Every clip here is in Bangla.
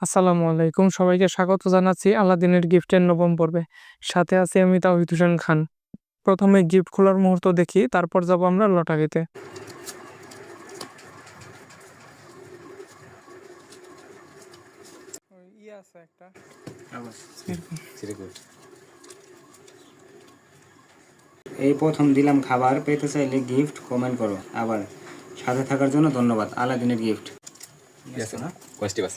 আসসালামু আলাইকুম, সবাইকে স্বাগত জানাচ্ছি আলাদিনের গিফটের নবম পর্বে। সাথে আছি আমি তাওহিদ হোসেন খান। প্রথমে গিফট খোলার মুহূর্ত দেখি, তারপর যাব আমরা লটারিতে। এই প্রথম দিলাম খাবার, পেতে চাইলে গিফট কমেন্ট করো। আবার সাথে থাকার জন্য ধন্যবাদ। আলাদিনের গিফট না কোয়েস্টি বাস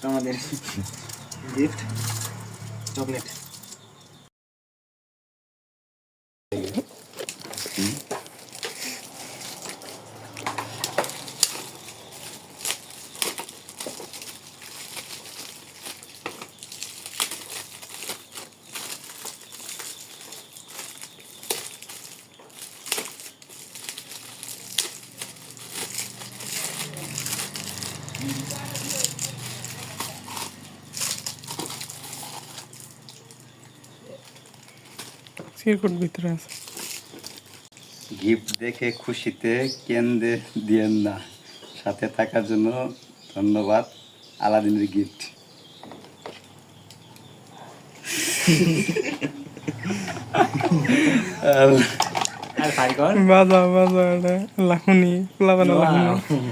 আমাদের গিফট চকলেট। ভিতরে আছে গিফট দেখে খুশিতে কেন্দ্রে দিয়েন না, সাথে থাকার জন্য ধন্যবাদ। আলাদিনের গিফট। আর ফাই কর, বাজা বাজা এটা লাখুনি প্লাবানা লাখুনি।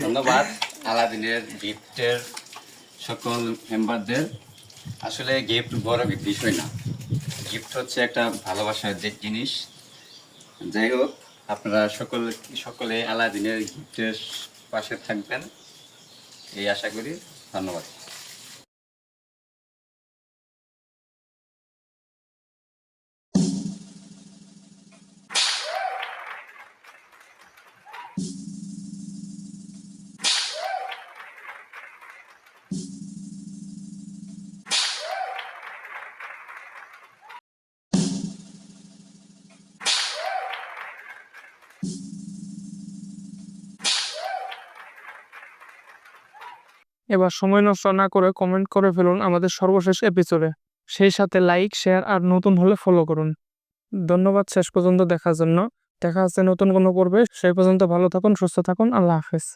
ধন্যবাদ আলাদিনের গিফটের সকল মেম্বারদের। আসলে গিফট বড় বিষয় না, গিফট হচ্ছে একটা ভালোবাসার যে জিনিস। যাই হোক, আপনারা সকলে আলাদিনের গিফটের পাশে থাকবেন এই আশা করি। ধন্যবাদ। এবার সময় নষ্ট না করে কমেন্ট করে ফেলুন আমাদের সর্বশেষ এপিসোডে। সেই সাথে লাইক, শেয়ার আর নতুন হলে ফলো করুন। ধন্যবাদ শেষ পর্যন্ত দেখার জন্য। দেখা হচ্ছে নতুন কোনো পর্বে। সেই পর্যন্ত ভালো থাকুন, সুস্থ থাকুন। আল্লাহ হাফেজ।